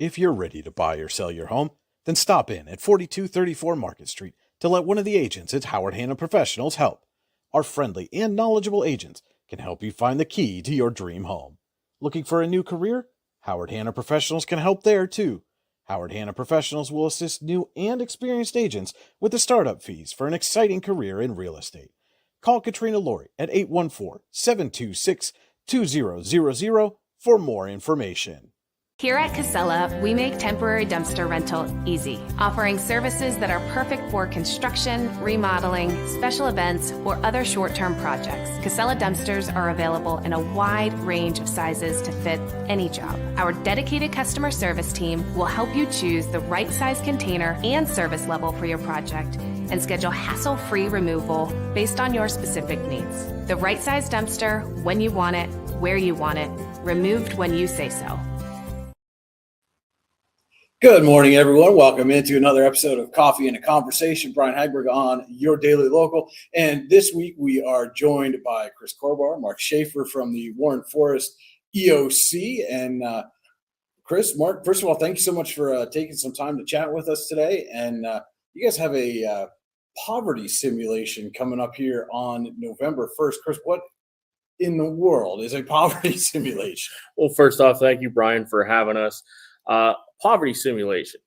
If you're ready to buy or sell your home, then stop in at 4234 Market Street to let one of the agents at Howard Hanna Professionals help. Our friendly and knowledgeable agents can help you find the key to your dream home. Looking for a new career? Howard Hanna Professionals can help there too. Howard Hanna Professionals will assist new and experienced agents with the startup fees for an exciting career in real estate. Call Katrina Laurie at 814-726-2000 for more information. Here at Casella, we make temporary dumpster rental easy, offering services that are perfect for construction, remodeling, special events, or other short-term projects. Casella dumpsters are available in a wide range of sizes to fit any job. Our dedicated customer service team will help you choose the right size container and service level for your project and schedule hassle-free removal based on your specific needs. The right size dumpster, when you want it, where you want it, removed when you say so. Good morning, everyone. Welcome into another episode of Coffee and a Conversation. Brian Hagberg on your Daily Local. And this week we are joined by Chris Corbar, Mark Schaefer from the Warren Forest EOC. And Chris, Mark, first of all, thank you so much for taking some time to chat with us today. And you guys have a poverty simulation coming up here on November 1st. Chris, what in the world is a poverty simulation? Well, first off, thank you, Brian, for having us. Poverty simulation.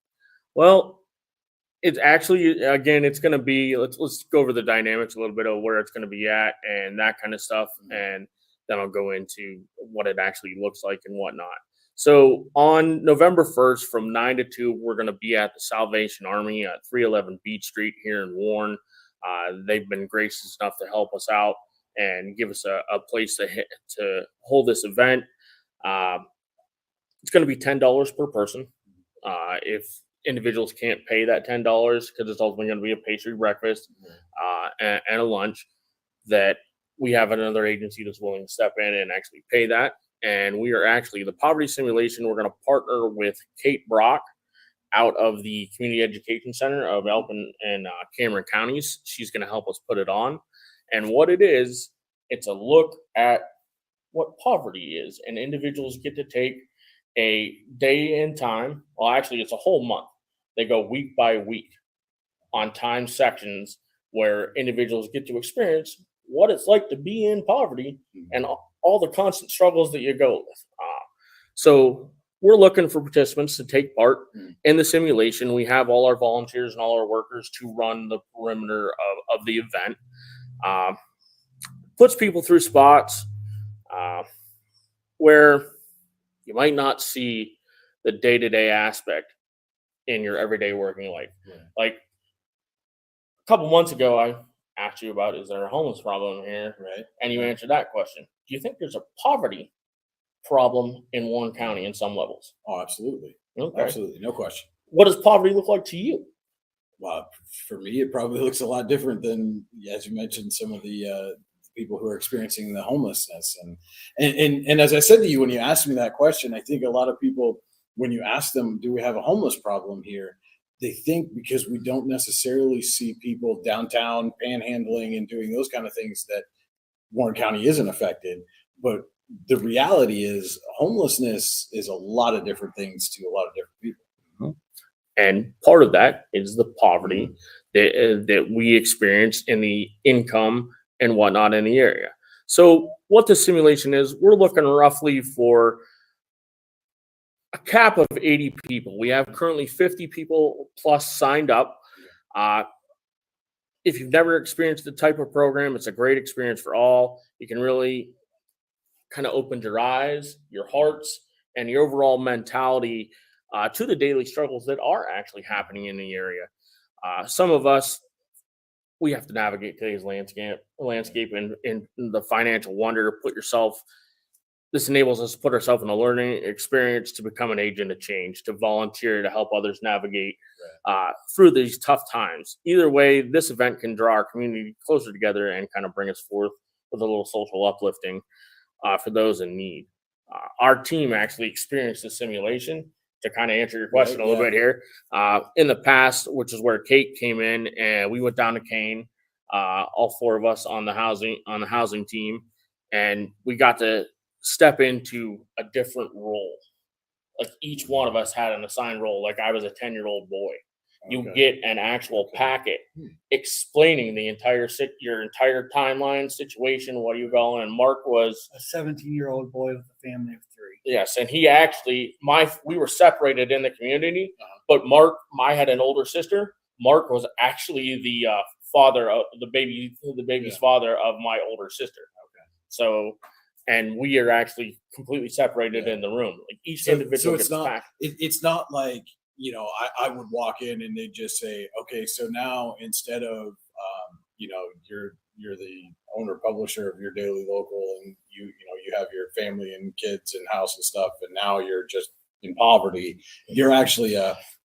Well, it's actually, again, it's going to be, let's go over the dynamics a little bit of where it's going to be at and that kind of stuff. And then I'll go into what it actually looks like and whatnot. So on November 1st from 9 to 2, we're going to be at the Salvation Army at 311 Beach Street here in Warren. They've been gracious enough to help us out and give us a place to hold this event. It's going to be $10 per person. If individuals can't pay that $10, because it's ultimately going to be a pastry breakfast and a lunch, that we have another agency that's willing to step in and actually pay that. And we are actually, the poverty simulation, we're going to partner with Kate Brock out of the Community Education Center of Elton and Cameron counties. She's going to help us put it on. And what it is, it's a look at what poverty is. And individuals get to take a day in time. Well, actually, it's a whole month. They go week by week on time sections where individuals get to experience what it's like to be in poverty and all the constant struggles that you go with. So we're looking for participants to take part in the simulation. We have all our volunteers and all our workers to run the perimeter of the event. Puts people through spots where you might not see the day-to-day aspect in your everyday working life. Yeah. Like a couple months ago, I asked you about, is there a homeless problem here? Right. And you answered that question. Do you think there's a poverty problem in Warren County in some levels? Oh, absolutely. Okay. Absolutely. No question. What does poverty look like to you? Well, for me, it probably looks a lot different than, as you mentioned, some of the people who are experiencing the homelessness. And as I said to you, when you asked me that question, I think a lot of people, when you ask them, do we have a homeless problem here? They think because we don't necessarily see people downtown panhandling and doing those kind of things that Warren County isn't affected. But the reality is homelessness is a lot of different things to a lot of different people. And part of that is the poverty that we experience in the income and whatnot in the area. So what the simulation is, we're looking roughly for a cap of 80 people. We have currently 50 people plus signed up. If you've never experienced the type of program, it's a great experience for all. You can really kind of open your eyes, your hearts, and your overall mentality to the daily struggles that are actually happening in the area. Some of us, we have to navigate today's landscape and the financial wonder to put yourself. This enables us to put ourselves in a learning experience to become an agent of change, to volunteer, to help others navigate through these tough times. Either way, this event can draw our community closer together and kind of bring us forth with a little social uplifting for those in need. Our team actually experienced the simulation. To kind of answer your question a little bit here, in the past, which is where Kate came in, and we went down to Kane, all four of us on the housing team, and we got to step into a different role like each one of us had an assigned role. Like I was a 10-year-old boy. You Okay. get an actual packet explaining the your entire timeline situation, what you going. And Mark was A 17-year-old boy with a family of 3. yes, and he actually we were separated in the community, but I had an older sister. Mark was actually the father of the baby's father of my older sister. Okay. So, and we are actually completely separated in the room. Like each individual gets packed. It's not like, I would walk in and they'd just say, okay, so now instead of, you're the owner publisher of your daily local, and you have your family and kids and house and stuff, and now you're just in poverty. You're actually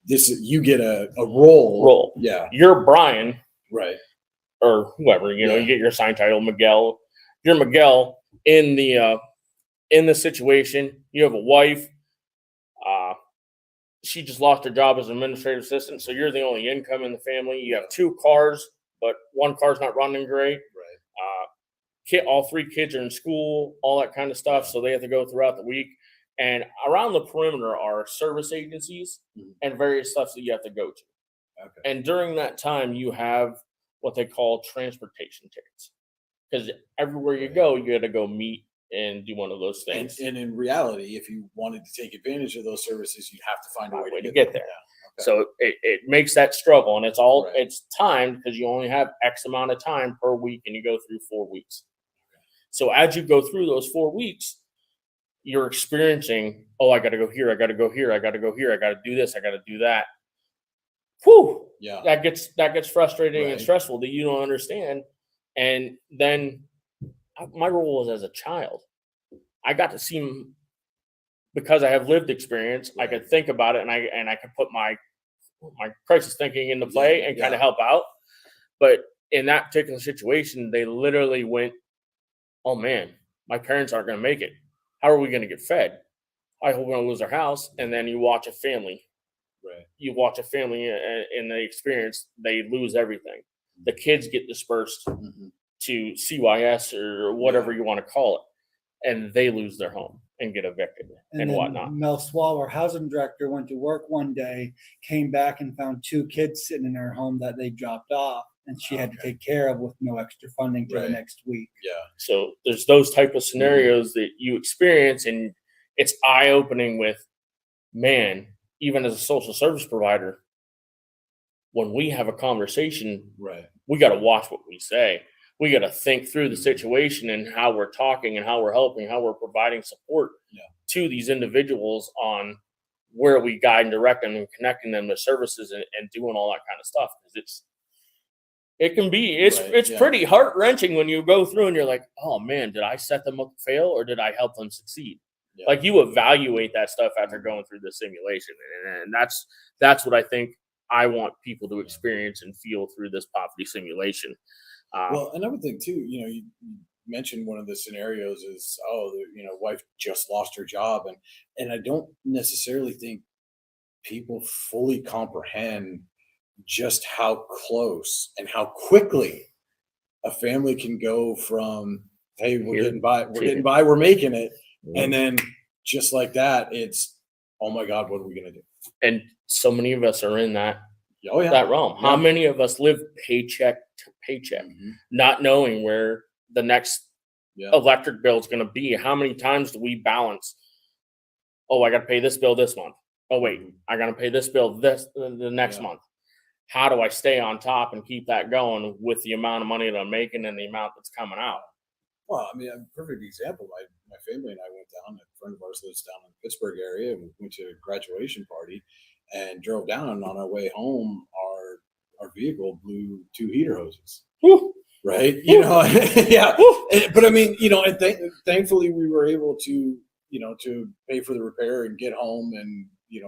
you get a role. Yeah. You're Brian, Right. or whoever, you get your assigned title, Miguel. You're Miguel in the situation. You have a wife. She just lost her job as an administrative assistant, so you're the only income in the family. You have 2 cars, but one car's not running great. Right. All 3 kids are in school, all that kind of stuff, so they have to go throughout the week. And around the perimeter are service agencies and various stuff that you have to go to. Okay. And during that time, you have what they call transportation tickets, because everywhere you go, you got to go meet and do one of those things. And in reality, if you wanted to take advantage of those services, you'd have to find a way to get there. Yeah. Okay. So it makes that struggle, and it's timed because you only have X amount of time per week, and you go through 4 weeks. So as you go through those 4 weeks, you're experiencing, I got to go here, I got to go here, I got to go here, I got to do this, I got to do that. Whew. Yeah. That gets frustrating and Right. stressful that you don't understand. And then my role was as a child. I got to see, because I have lived experience, I could think about it, and I could put my crisis thinking into play and kind of help out. But in that particular situation, they literally went, "Oh man, my parents aren't going to make it. How are we going to get fed? I hope we're going to lose our house." And then you watch a family. Right. You watch a family in the experience, they lose everything. The kids get dispersed to CYS or whatever you want to call it, and they lose their home and get evicted and then whatnot. Mel Swall, our housing director, went to work one day, came back and found 2 kids sitting in her home that they dropped off, and she had to take care of with no extra funding for the next week. Yeah. So there's those type of scenarios that you experience, and it's eye-opening with, man, even as a social service provider, when we have a conversation, we got to watch what we say. We got to think through the situation and how we're talking and how we're helping, how we're providing support to these individuals on where we guide and direct them and connecting them to services and doing all that kind of stuff. Because it's pretty heart-wrenching when you go through and you're like, oh man, did I set them up to fail or did I help them succeed? Yeah. Like you evaluate that stuff after going through the simulation. And that's what I think I want people to experience and feel through this poverty simulation. Well, another thing too, you mentioned one of the scenarios is, wife just lost her job. And I don't necessarily think people fully comprehend just how close and how quickly a family can go from, hey, we're getting by, we're making it. And then just like that, it's, oh my God, what are we going to do? And so many of us are in that realm. How many of us live paycheck to paycheck, not knowing where the next electric bill is going to be? How many times do we balance? Oh, I got to pay this bill this month. Oh, wait, I got to pay this bill the next month. How do I stay on top and keep that going with the amount of money that I'm making and the amount that's coming out? Well, I mean, a perfect example. My family and I went down. A friend of ours lives down in the Pittsburgh area. We went to a graduation party and drove down. And on our way home, our vehicle blew 2 heater hoses. Woo. Right? Woo. Yeah. Woo. But I mean, and thankfully we were able to, to pay for the repair and get home and,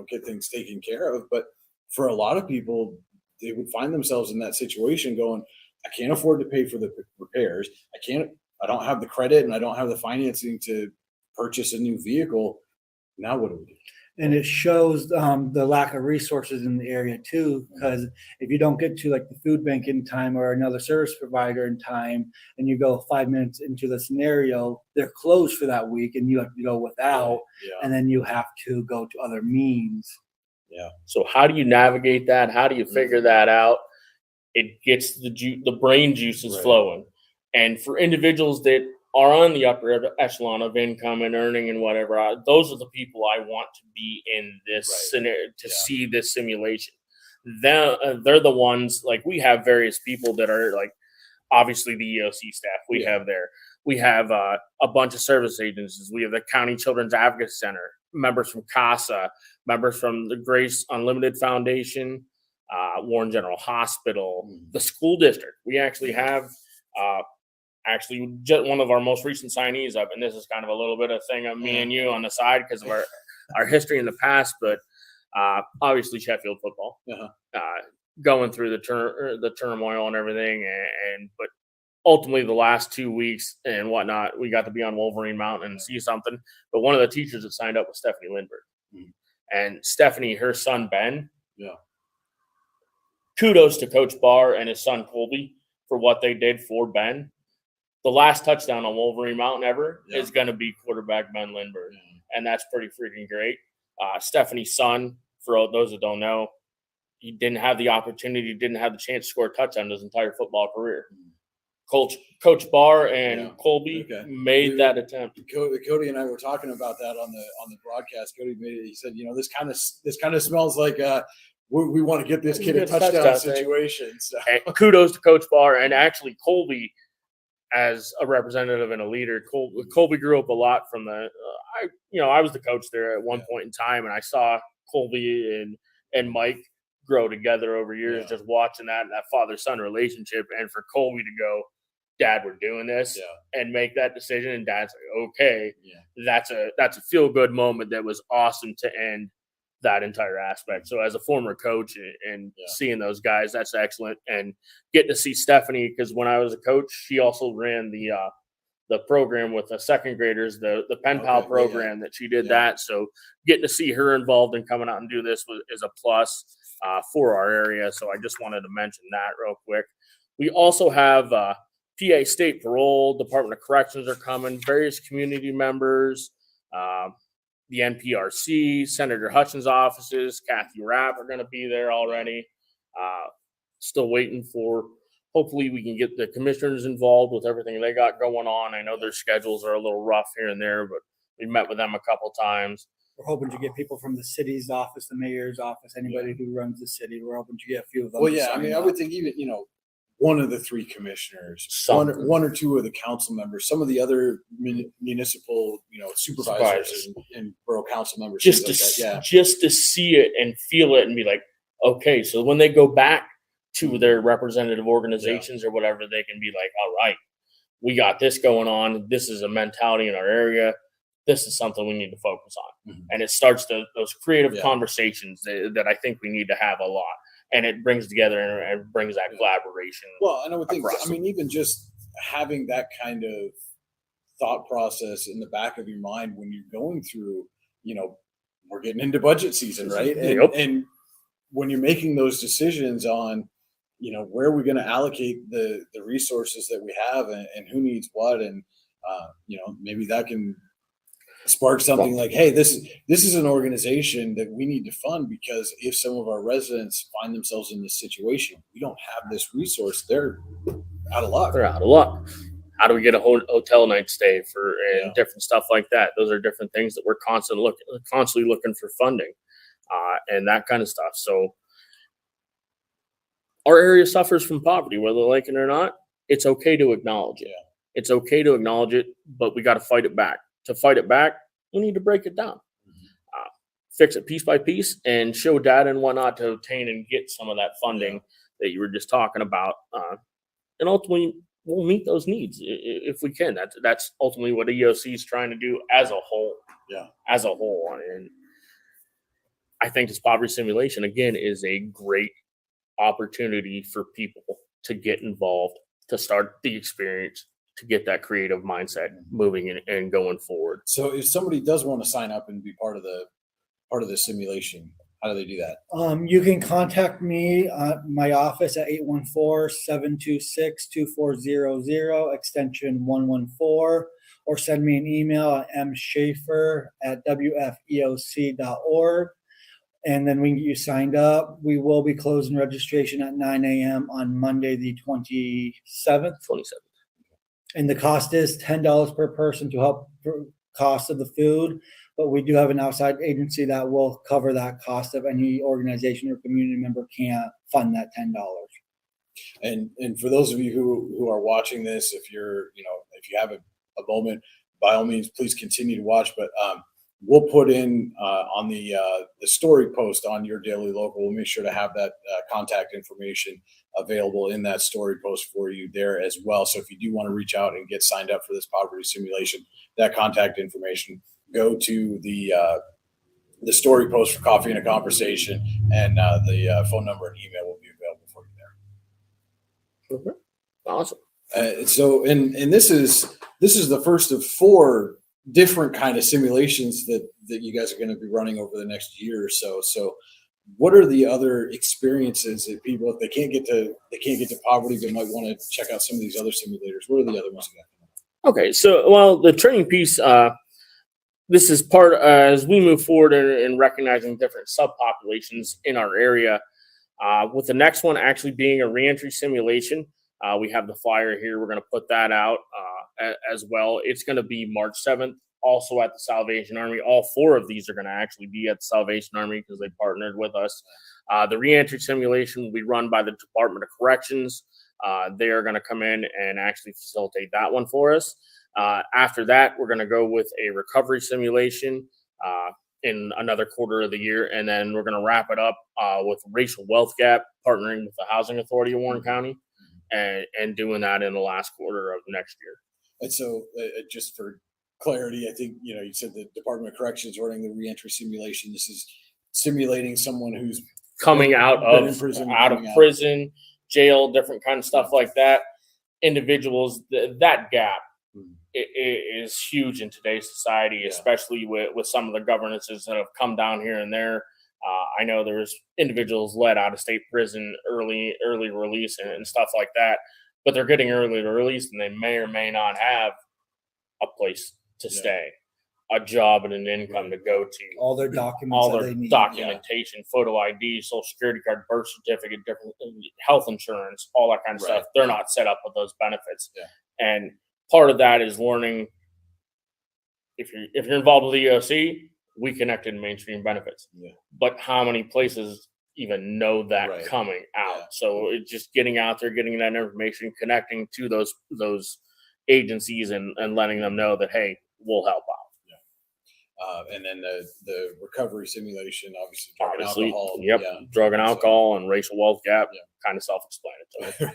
get things taken care of. But for a lot of people, they would find themselves in that situation going, I can't afford to pay for the repairs. I don't have the credit and I don't have the financing to purchase a new vehicle. Now what do we do? And it shows the lack of resources in the area too, because if you don't get to like the food bank in time or another service provider in time, and you go 5 minutes into the scenario, they're closed for that week, and you have to go without, and then you have to go to other means. Yeah. So how do you navigate that? How do you figure that out? It gets the brain juices flowing. And for individuals that are on the upper echelon of income and earning and whatever, those are the people I want to be in this scenario, to see this simulation. They're the ones, like, we have various people that are like, obviously the EOC staff we have there. We have a bunch of service agencies. We have the County Children's Advocacy Center, members from CASA, members from the Grace Unlimited Foundation, Warren General Hospital, the school district. We actually have just one of our most recent signees up, and this is kind of a little bit of thing of me and you on the side because of our history in the past, but obviously Sheffield football, going through the turmoil and everything, but ultimately the last 2 weeks and whatnot, we got to be on Wolverine Mountain and see something. But one of the teachers that signed up was Stephanie Lindbergh, and Stephanie, her son Ben. Kudos to Coach Barr and his son Colby for what they did for Ben. The last touchdown on Wolverine Mountain ever is going to be quarterback Ben Lindbergh, and that's pretty freaking great. Stephanie's son, for those that don't know, he didn't have the opportunity, didn't have the chance to score a touchdown his entire football career. Coach Barr and Colby made that attempt. Cody and I were talking about that on the broadcast. Cody he said, this kind of smells like we want to get this kid a touchdown situation. So. And kudos to Coach Barr, and actually Colby, as a representative and a leader. Colby grew up a lot from I was the coach there at one point in time, and I saw Colby and Mike grow together over years, just watching that father-son relationship. And for Colby to go, Dad, we're doing this, and make that decision, and Dad's like, okay, that's a feel-good moment that was awesome to end that entire aspect. So as a former coach and seeing those guys, that's excellent. And getting to see Stephanie, because when I was a coach, she also ran the program with the second graders, the Pen Pal program that she did that. So getting to see her involved and coming out and do this is a plus for our area. So I just wanted to mention that real quick. We also have PA State Parole, Department of Corrections are coming, various community members, the NPRC, Senator Hutchins' offices, Kathy Rapp are going to be there already. Still waiting for, hopefully we can get the commissioners involved with everything they got going on. I know their schedules are a little rough here and there, but we met with them a couple times. We're hoping to get people from the city's office, the mayor's office, anybody who runs the city. We're hoping to get a few of them. Well, I would think even, one of the three commissioners, one or two of the council members, some of the other municipal, supervisors and borough council members, just to see it and feel it and be like, okay, so when they go back to their representative organizations or whatever, they can be like, all right, we got this going on. This is a mentality in our area. This is something we need to focus on. And it starts those creative conversations that I think we need to have a lot. And it brings together and brings that collaboration. Well, and I would think, even just having that kind of thought process in the back of your mind when you're going through, we're getting into budget season, right? And when you're making those decisions on, where are we going to allocate the resources that we have and who needs what, and maybe that can spark something like, hey, this is an organization that we need to fund, because if some of our residents find themselves in this situation, we don't have this resource, they're out of luck. They're out of luck. How do we get a hotel night stay for and different stuff like that? Those are different things that we're constantly looking for funding and that kind of stuff. So our area suffers from poverty, whether they like it or not. It's okay to acknowledge it. It's okay to acknowledge it, but we got to fight it back. To fight it back, we need to break it down, fix it piece by piece, and show data and whatnot to obtain and get some of that funding that you were just talking about. And ultimately, we'll meet those needs if we can. That's ultimately what EOC is trying to do as a whole. As a whole. And I think this poverty simulation, again, is a great opportunity for people to get involved, to start the experience, to get that creative mindset moving and going forward. So if somebody does want to sign up and be part of part of the simulation? How do they do that? You can contact me at my office at 814-726-2400, extension 114, or send me an email at mschaefer@wfeoc.org. And then we can get you signed up. We will be closing registration at 9 a.m. on Monday, the 27th. 27th. And the cost is $10 per person to help cost of the food. But we do have an outside agency that will cover that cost if any organization or community member can't fund that $10. And for those of you who are watching this, if you have a moment, by all means, please continue to watch. But we'll put in on the story post on Your Daily Local. We'll make sure to have that contact information available in that story post for you there as well. So if you do want to reach out and get signed up for this poverty simulation, that contact information, go to the story post for Coffee and a Conversation, and the phone number and email will be available for you there. Okay. Awesome. So this is the first of 4 different kind of simulations that you guys are going to be running over the next year or so. So what are the other experiences that people, if they can't get to poverty, they might want to check out some of these other simulators? What are the other ones you got? Okay, so well, the training piece, this is part as we move forward in recognizing different subpopulations in our area. With the next one actually being a reentry simulation, we have the flyer here. We're going to put that out as well. It's going to be March 7th, also at the Salvation Army. All 4 of these are going to actually be at the Salvation Army because they partnered with us. The reentry simulation will be run by the Department of Corrections. They are going to come in and actually facilitate that one for us. After that, we're going to go with a recovery simulation in another quarter of the year, and then we're going to wrap it up with racial wealth gap, partnering with the Housing Authority of Warren County, and doing that in the last quarter of next year. And so, just for clarity, I think you said the Department of Corrections running the reentry simulation. This is simulating someone who's coming out of prison, jail, different kind of stuff like that. Individuals, that gap is huge in today's society, especially with some of the governances that have come down here and there. I know there's individuals let out of state prison early release and stuff like that, but they're getting early release and they may or may not have a place to stay, a job, and an income to go to. All their documents, all their documentation, photo ID, social security card, birth certificate, different health insurance, all that kind of stuff. They're not set up with those benefits. And part of that is learning. If you're involved with the EOC, we connected mainstream benefits. But how many places even know that coming out? So it's just getting out there, getting that information, connecting to those agencies and letting them know that, hey, we'll help out. And then the recovery simulation, obviously drug and alcohol. Drug and alcohol and racial wealth gap, kind of self-explanatory.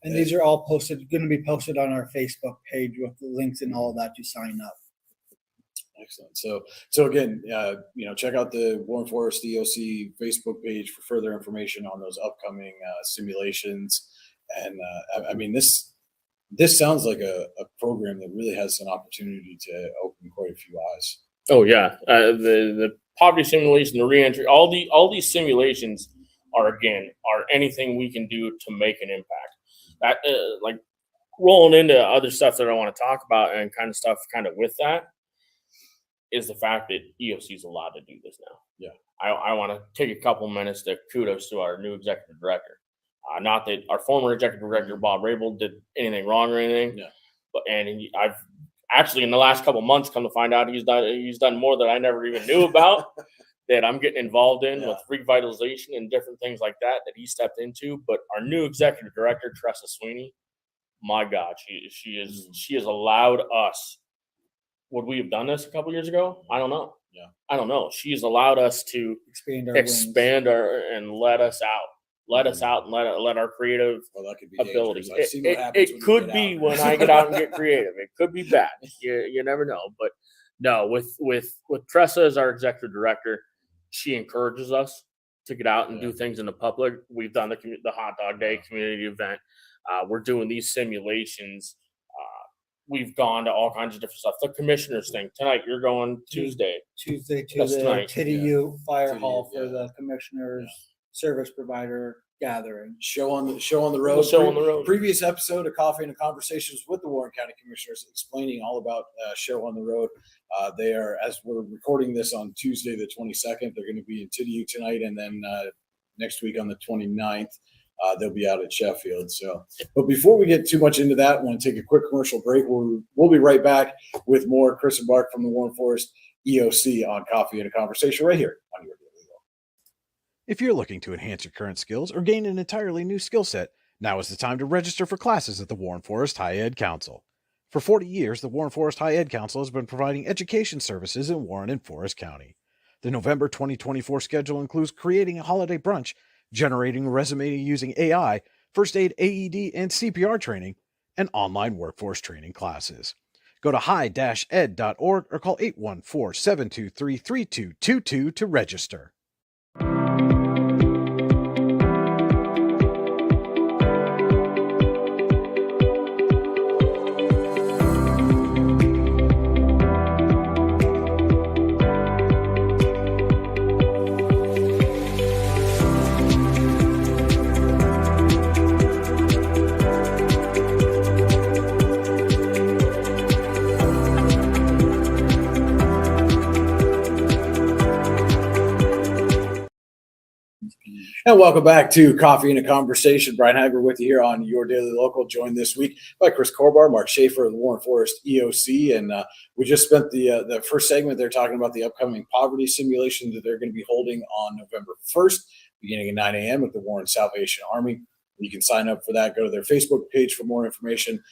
And these are all going to be posted on our Facebook page with the links and all of that to sign up. Excellent. So again, check out the Warren Forest EOC Facebook page for further information on those upcoming simulations. And I mean, this sounds like a program that really has an opportunity to open quite a few eyes. Oh yeah, the poverty simulation, the reentry, all these simulations are anything we can do to make an impact. That like rolling into other stuff that I want to talk about and kind of with that is the fact that EOC is allowed to do this now. I want to take a couple minutes to kudos to our new executive director. Not that our former executive director, Bob Rabel, did anything wrong or anything, but I've actually in the last couple months come to find out he's done more that I never even knew about that I'm getting involved in with revitalization and different things like that he stepped into. But our new executive director, Tressa Sweeney, my God, she has allowed us. Would we have done this a couple years ago? I don't know. I don't know. She's allowed us to expand and let us out. Let us out and let our creative abilities. It could be when I get out and get creative. It could be bad. You never know. But no, with Tressa as our executive director, she encourages us to get out and do things in the public. We've done the Hot Dog Day community event. We're doing these simulations we've gone to all kinds of different stuff. The commissioners thing tonight. You're going Tuesday. Tuesday to That's the tonight. TDU Fire TDU, Hall for yeah. the commissioners service provider gathering. Show on the road. Show on the road. Previous episode of Coffee and Conversations with the Warren County Commissioners, explaining all about Show on the Road. They are, as we're recording this on Tuesday the 22nd, they're going to be in TDU tonight, and then next week on the 29th. They'll be out at Sheffield. So, but before we get too much into that, I want to take a quick commercial break. We'll be right back with more Chris and Mark from the Warren Forest EOC on Coffee and a Conversation right here on your Daily Local. If you're looking to enhance your current skills or gain an entirely new skill set, now is the time to register for classes at the Warren Forest High Ed Council. For 40 years, the Warren Forest High Ed Council has been providing education services in Warren and Forest County. The November 2024 schedule includes creating a holiday brunch, generating a resume using AI, first aid, AED, and CPR training, and online workforce training classes. Go to high-ed.org or call 814-723-3222 to register. And welcome back to Coffee and a Conversation. Brian Hagler with you here on Your Daily Local, joined this week by Chris Corbar, Mark Schaefer of the Warren Forest EOC. And we just spent the first segment there talking about the upcoming poverty simulation that they're going to be holding on November 1st, beginning at 9 a.m. at the Warren Salvation Army. You can sign up for that. Go to their Facebook page for more information.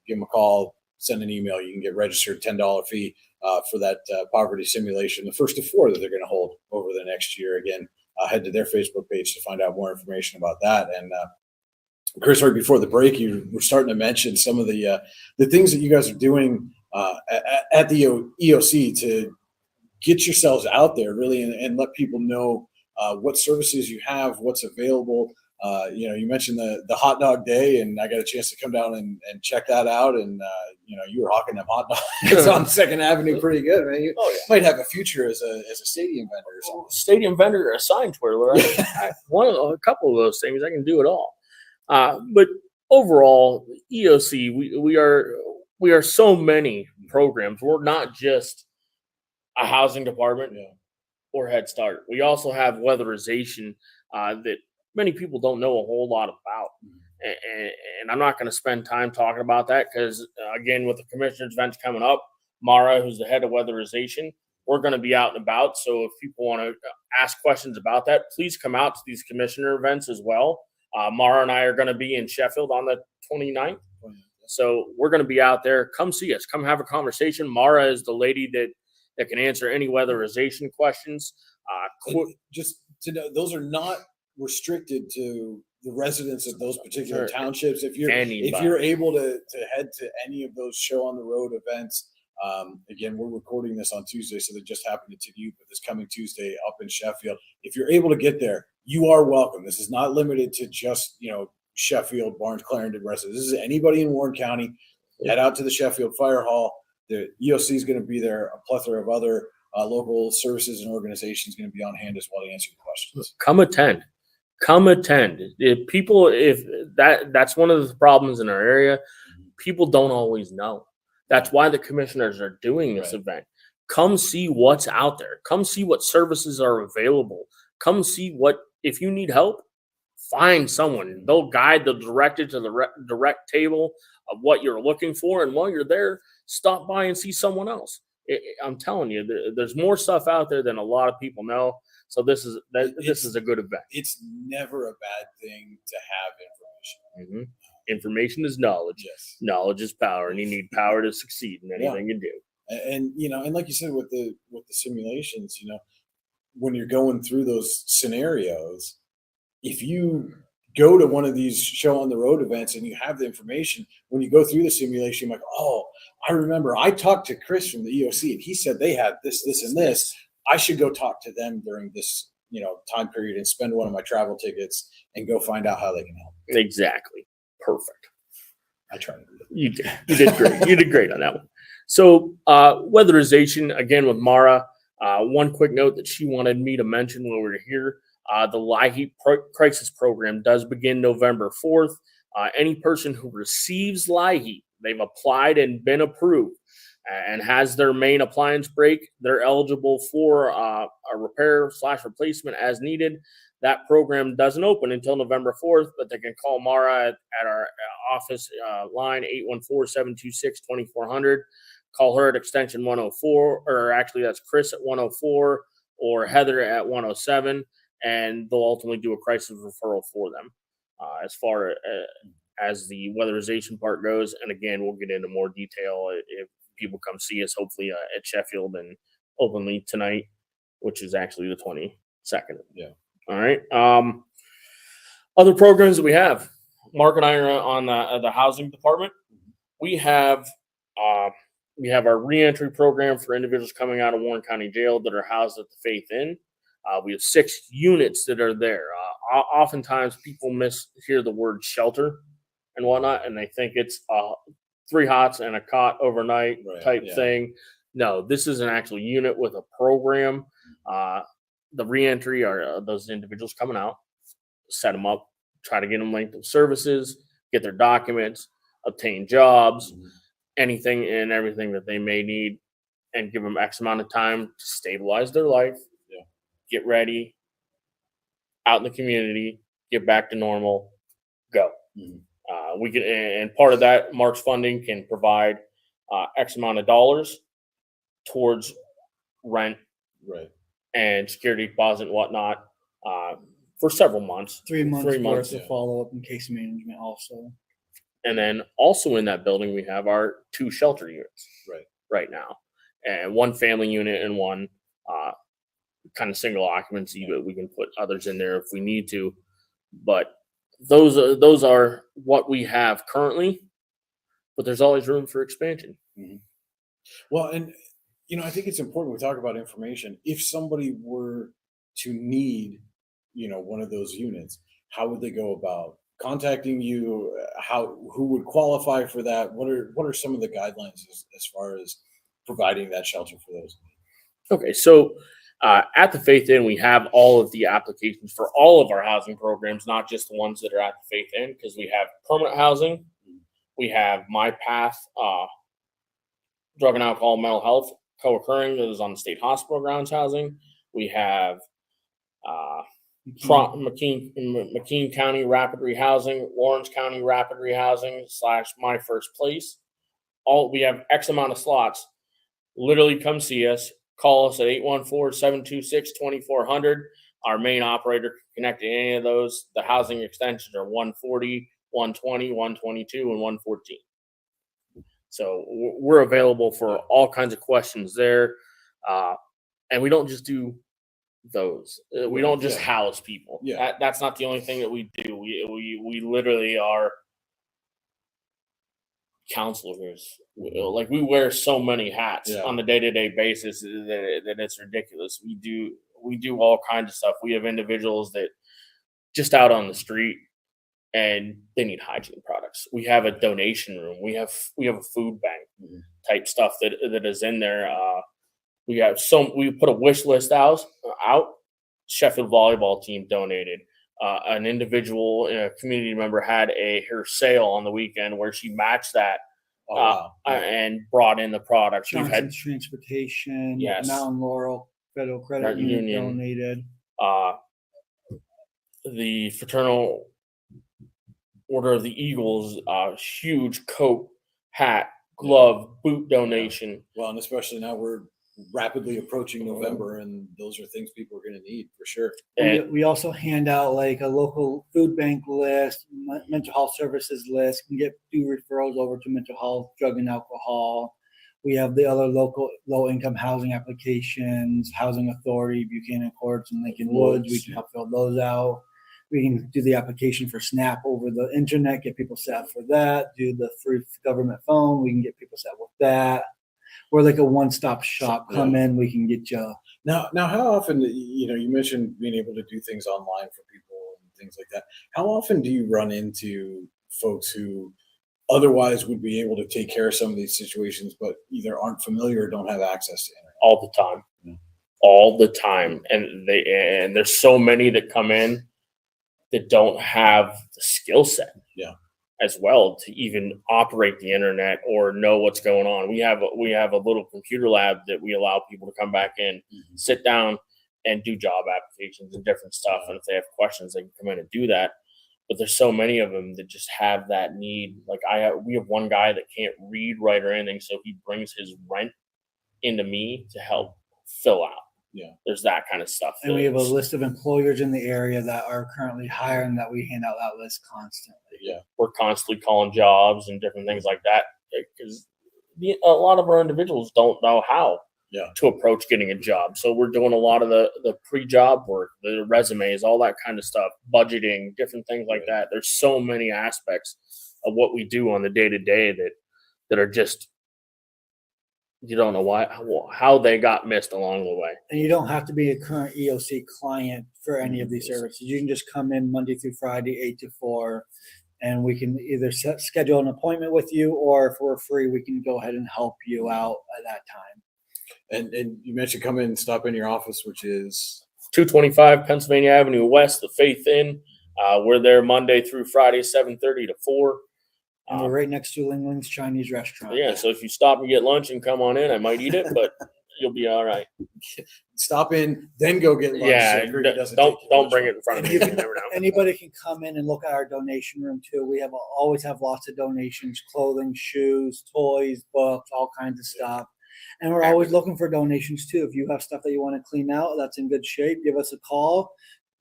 Give them a call, send an email. You can get registered, $10 fee for that poverty simulation, the first of 4 that they're going to hold over the next year. Again, head to their Facebook page to find out more information about that. And Chris, right before the break, you were starting to mention some of the things that you guys are doing at the EOC to get yourselves out there, really, and let people know what services you have, what's available. You mentioned the hot dog day, and I got a chance to come down and check that out. And you were hawking them hot dogs on Second Avenue pretty good. Man, you might have a future as a stadium vendor or something. Stadium vendor or a sign twirler. A couple of those things, I can do it all. But overall, EOC, we are so many programs. We're not just a housing department or Head Start. We also have weatherization that many people don't know a whole lot about. And I'm not going to spend time talking about that because, again, with the commissioners' events coming up, Mara, who's the head of weatherization, we're going to be out and about. So if people want to ask questions about that, please come out to these commissioner events as well. Mara and I are going to be in Sheffield on the 29th. So we're going to be out there. Come see us. Come have a conversation. Mara is the lady that can answer any weatherization questions. Just to know, those are not restricted to the residents of those particular townships. If you're able to head to any of those Show on the Road events, again, we're recording this on Tuesday, so they just happened to you, but this coming Tuesday up in Sheffield, if you're able to get there, you are welcome. This is not limited to just Sheffield, Barnes, Clarendon residents. This is anybody in Warren County. Head out to the Sheffield Fire Hall. The EOC is going to be there. A plethora of other local services and organizations going to be on hand as well to answer your questions. Come attend. If that's one of the problems in our area, people don't always know. That's why the commissioners are doing this event. Come see what's out there. Come see what services are available. Come see if you need help, find someone. They'll guide, they'll direct you to the direct table of what you're looking for. And while you're there, stop by and see someone else. I'm telling you, there's more stuff out there than a lot of people know. So this is a good event. It's never a bad thing to have information. Mm-hmm. Information is knowledge. Yes. Knowledge is power, and you need power to succeed in anything you do. And like you said with the simulations, when you're going through those scenarios, if you go to one of these Show on the Road events and you have the information, when you go through the simulation, you're like, oh, I remember I talked to Chris from the EOC and he said they had this, and this. I should go talk to them during this, time period and spend one of my travel tickets and go find out how they can help. Exactly. Perfect. I try to do that. You did great. You did great on that one. So weatherization, again, with Mara, one quick note that she wanted me to mention when we were here, the LIHEAP crisis program does begin November 4th. Any person who receives LIHEAP, they've applied and been approved, and has their main appliance break, they're eligible for a repair/replacement as needed. That program doesn't open until November 4th, but they can call Mara at our office line, 814-726-2400. Call her at extension 104, or actually that's Chris at 104 or Heather at 107, and they'll ultimately do a crisis referral for them. As far as the weatherization part goes, and again, we'll get into more detail if people come see us, hopefully at Sheffield and openly tonight, which is actually the 22nd. Yeah. All right. Other programs that we have, Mark and I are on the housing department. We have our reentry program for individuals coming out of Warren County Jail that are housed at the Faith Inn. We have 6 units that are there. Oftentimes people mishear the word shelter and whatnot, and they think it's 3 hots and a cot overnight type thing. No, this is an actual unit with a program. The reentry are those individuals coming out, set them up, try to get them linked to services, get their documents, obtain jobs, anything and everything that they may need, and give them X amount of time to stabilize their life, get ready, out in the community, get back to normal, go. We can, and part of that, Mark's funding can provide X amount of dollars towards rent, and security deposit and whatnot for several months. 3 months worth yeah. of follow-up and case management also. And then also in that building, we have our 2 shelter units right now, and 1 family unit and 1 kind of single occupancy, but we can put others in there if we need to. But those are what we have currently, but there's always room for expansion. Well, and I think it's important we talk about information. If somebody were to need, one of those units, how would they go about contacting you? Who would qualify for that? What are some of the guidelines as far as providing that shelter for those? Okay, so at the Faith Inn, we have all of the applications for all of our housing programs, not just the ones that are at the Faith Inn, because we have permanent housing, we have My Path, drug and alcohol, mental health co-occurring that is on the state hospital grounds housing. We have McKean County Rapid Rehousing, Lawrence County Rapid Rehousing / My First Place. We have X amount of slots. Literally come see us. Call us at 814-726-2400. Our main operator can connect to any of those. The housing extensions are 140, 120, 122, and 114. So we're available for all kinds of questions there. And we don't just do those. We don't just house people. That's not the only thing that we do. We literally are counselors. We wear so many hats on a day-to-day basis that it's ridiculous. We do all kinds of stuff. We have individuals that just out on the street and they need hygiene products. We have a donation room. We have a food bank type stuff that is in there. We put a wish list out. Sheffield volleyball team donated. An individual, a community member, had her sale on the weekend where she matched that and brought in the products. Johnson's We've had Transportation, Mountain Laurel Federal Credit Union donated. The Fraternal Order of the Eagles, huge coat, hat, glove, boot donation. Well, and especially now we're rapidly approaching November, and those are things people are going to need for sure. We also hand out a local food bank list, mental health services list, can do referrals over to mental health, drug and alcohol. We have the other local low-income housing applications, Housing Authority, Buchanan Courts, and Lincoln Woods. We can help fill those out. We can do the application for SNAP over the internet, get people set up for that. Do the free government phone. We can get people set up with that. We're like a one-stop shop. Come in, we can get you. Now, how often, you mentioned being able to do things online for people and things like that. How often do you run into folks who otherwise would be able to take care of some of these situations, but either aren't familiar or don't have access to internet. all the time, all the time. And there's so many that come in that don't have the skill set as well to even operate the internet or know what's going on. We have a little computer lab that we allow people to come back in, sit down and do job applications and different stuff. And if they have questions, they can come in and do that. But there's so many of them that just have that need. Like we have one guy that can't read, write, or anything, so he brings his rent into me to help fill out. Yeah, there's that kind of stuff. And we have a list of employers in the area that are currently hiring that we hand out that list constantly. Yeah, we're constantly calling jobs and different things like that because a lot of our individuals don't know how to approach getting a job. So we're doing a lot of the pre-job work, the resumes, all that kind of stuff, budgeting, different things like that. There's so many aspects of what we do on the day-to-day that are just, you don't know how they got missed along the way. And you don't have to be a current EOC client for any of these services. You can just come in Monday through Friday, 8 to 4, and we can either schedule an appointment with you, or if we're free, we can go ahead and help you out at that time. And you mentioned come in and stop in your office, which is 225 Pennsylvania Avenue West, the Faith Inn. We're there Monday through Friday, 7:30 to 4. And we're right next to Ling Ling's Chinese restaurant. Yeah, so if you stop and get lunch and come on in, I might eat it, but you'll be all right. Stop in, then go get lunch. Yeah, so don't bring it in front of me. You never know. Anybody can come in and look at our donation room too. We always have lots of donations: clothing, shoes, toys, books, all kinds of stuff. And we're always looking for donations too. If you have stuff that you want to clean out that's in good shape, give us a call.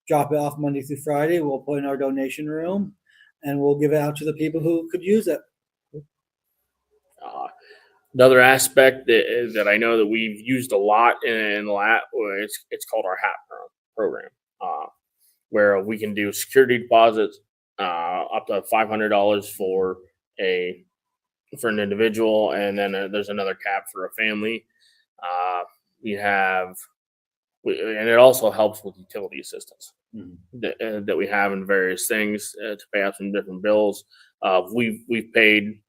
Drop it off Monday through Friday. We'll put in our donation room, and we'll give it out to the people who could use it. Another aspect that I know that we've used a lot in the lab, it's called our HAP program, where we can do security deposits up to $500 for an individual, and then there's another cap for a family. And it also helps with utility assistance that we have in various things to pay out some different bills. We've paid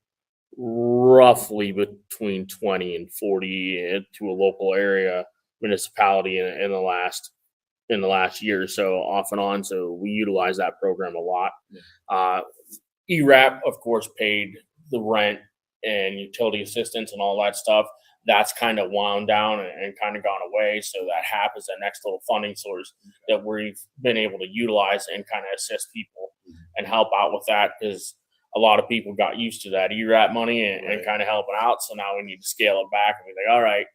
roughly between 20 and 40 to a local area municipality in the last year or so, off and on. So we utilize that program a lot. ERAP, of course, paid the rent and utility assistance and all that stuff. That's kind of wound down and kind of gone away. So that HAP is the next little funding source that we've been able to utilize and kind of assist people and help out with that, because a lot of people got used to that ERAP money and kind of helping out. So now we need to scale it back and be like, all right,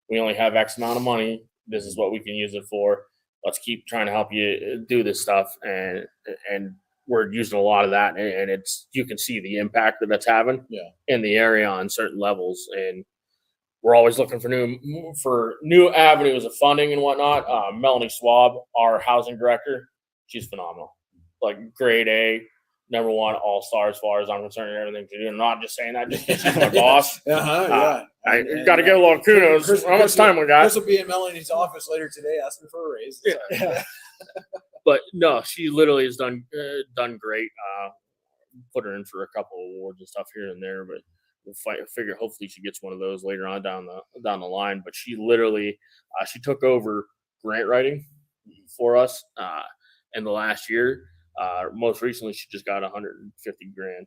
we only have X amount of money. This is what we can use it for. Let's keep trying to help you do this stuff. And we're using a lot of that. And you can see the impact that it's having in the area on certain levels. And we're always looking for new avenues of funding and whatnot. Melanie Schwab, our housing director, she's phenomenal. Like grade A. Number one all-star as far as I'm concerned and everything to do. I'm not just saying that just because she's my boss. I got to get a little kudos. How much time we got? Chris will be in Melanie's office later today asking for a raise. Yeah. But no, she literally has done great. Put her in for a couple of awards and stuff here and there, but we'll figure hopefully she gets one of those later on down the line. But she literally she took over grant writing for us in the last year. Most recently, she just got $150,000.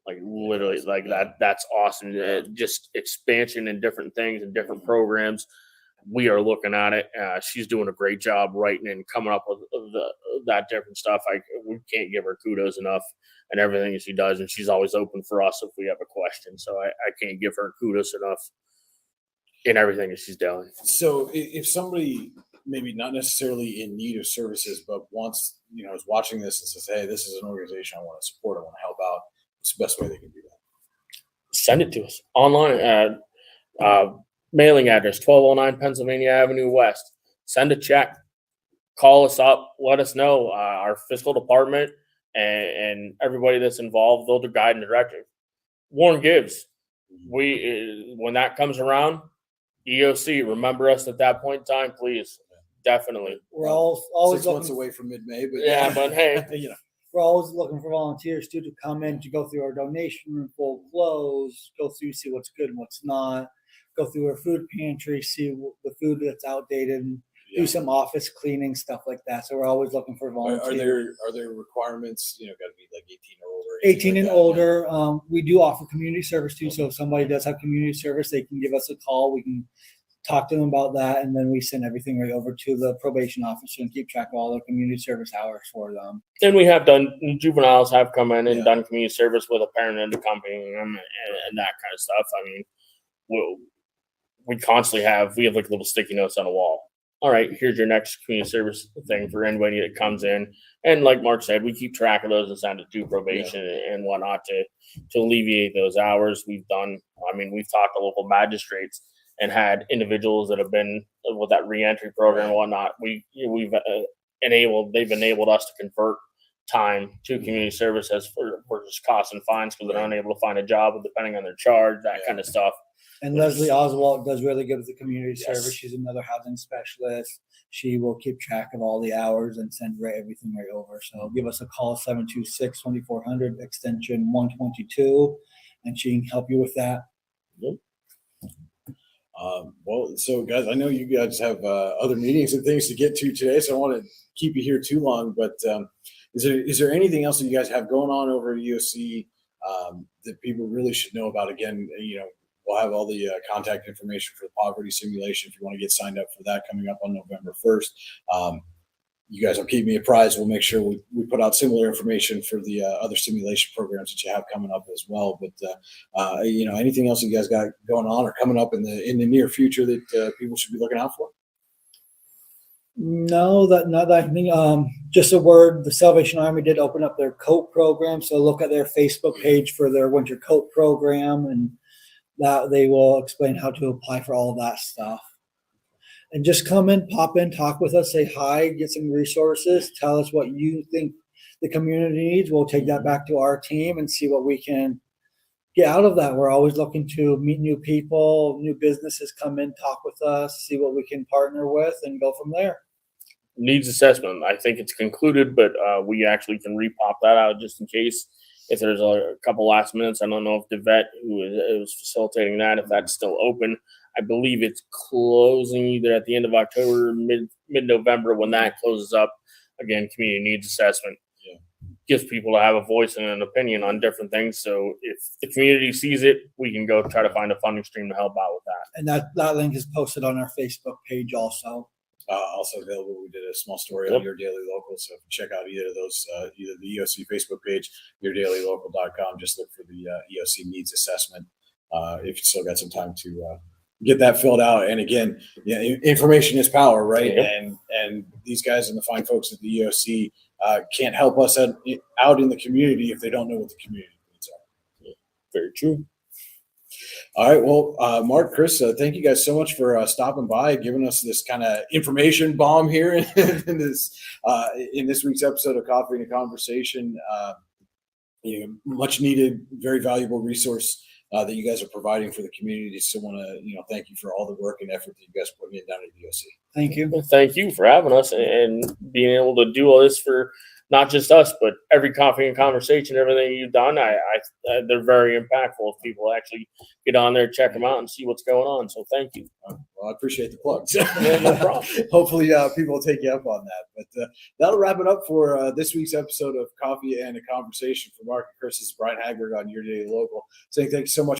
Like literally, like that. That's awesome. Just expansion and different things and different programs. We are looking at it. She's doing a great job writing and coming up with that different stuff. We can't give her kudos enough and everything that she does. And she's always open for us if we have a question. So I can't give her kudos enough in everything that she's doing. So if somebody maybe not necessarily in need of services, but wants, is watching this and says, hey, this is an organization I want to support, I want to help out, what's the best way they can do that? Send it to us online. Mailing address, 1209 Pennsylvania Avenue West. Send a check. Call us up. Let us know. Our fiscal department and everybody that's involved, they'll do guide and directive. Warren gives. When that comes around, EOC, remember us at that point in time, please. Definitely. We're always 6 months away from mid-May, but but hey, we're always looking for volunteers too to come in to go through our donation room full of clothes, go through, see what's good and what's not, go through our food pantry, see the food that's outdated, and do some office cleaning, stuff like that. So we're always looking for volunteers. Are there requirements? You know, got to be like 18 or older. 18 and like older. We do offer community service too. So if somebody does have community service, they can give us a call. We can talk to them about that, and then we send everything right over to the probation officer and keep track of all the community service hours for them. And we have done, juveniles have come in and done community service with a parent accompanying them and that kind of stuff. I mean, we constantly have like little sticky notes on the wall. All right, here's your next community service thing for anybody that comes in. And like Mark said, we keep track of those and send it to probation and whatnot to alleviate those hours. We've talked to local magistrates and had individuals that have been with that reentry program and whatnot. They've enabled us to convert time to community services for just costs and fines because they're unable to find a job depending on their charge, that kind of stuff. And Leslie Oswald does really good with the community service. She's another housing specialist. She will keep track of all the hours and send everything right over. So give us a call, 726-2400, extension 122, and she can help you with that. Yep. Well, so guys, I know you guys have other meetings and things to get to today, so I want to keep you here too long. But is there anything else that you guys have going on over at EOC that people really should know about? Again, we'll have all the contact information for the poverty simulation if you want to get signed up for that coming up on November 1st. You guys will keep me apprised. We'll make sure we put out similar information for the other simulation programs that you have coming up as well. But anything else you guys got going on or coming up in the near future that people should be looking out for? No, not that I think. Just a word: the Salvation Army did open up their coat program, so look at their Facebook page for their winter coat program, and that they will explain how to apply for all of that stuff. And just come in, pop in, talk with us, say hi, get some resources, tell us what you think the community needs. We'll take that back to our team and see what we can get out of that. We're always looking to meet new people, new businesses come in, talk with us, see what we can partner with, and go from there. Needs assessment. I think it's concluded, but we actually can repop that out just in case if there's a couple last minutes. I don't know if the vet who is facilitating that, if that's still open. I believe it's closing either at the end of October or mid-November. When that closes up, again, community needs assessment gives people to have a voice and an opinion on different things. So if the community sees it, we can go try to find a funding stream to help out with that. And that link is posted on our Facebook page also. Also available. We did a small story on Your Daily Local, so if you check out either of those, either the EOC Facebook page, yourdailylocal.com, just look for the EOC needs assessment. If you still got some time to get that filled out. And again, information is power, right? And these guys and the fine folks at the EOC can't help us out in the community if they don't know what the community needs are. Very true. All right. Well, Mark, Chris, thank you guys so much for stopping by, giving us this kind of information bomb here in this week's episode of Coffee and a Conversation. Much needed, very valuable resource that you guys are providing for the community. So want to, thank you for all the work and effort that you guys put in down at the EOC. Thank you. Well, thank you for having us and being able to do all this for not just us, but every Coffee and Conversation, everything you've done. They're very impactful if people actually get on there, check them out, and see what's going on. So thank you. Well, I appreciate the plugs. No problem. Hopefully people will take you up on that. But that'll wrap it up for this week's episode of Coffee and a Conversation. For Mark and Chris, this is Brian Hagberg on Your Daily Local, saying thank you so much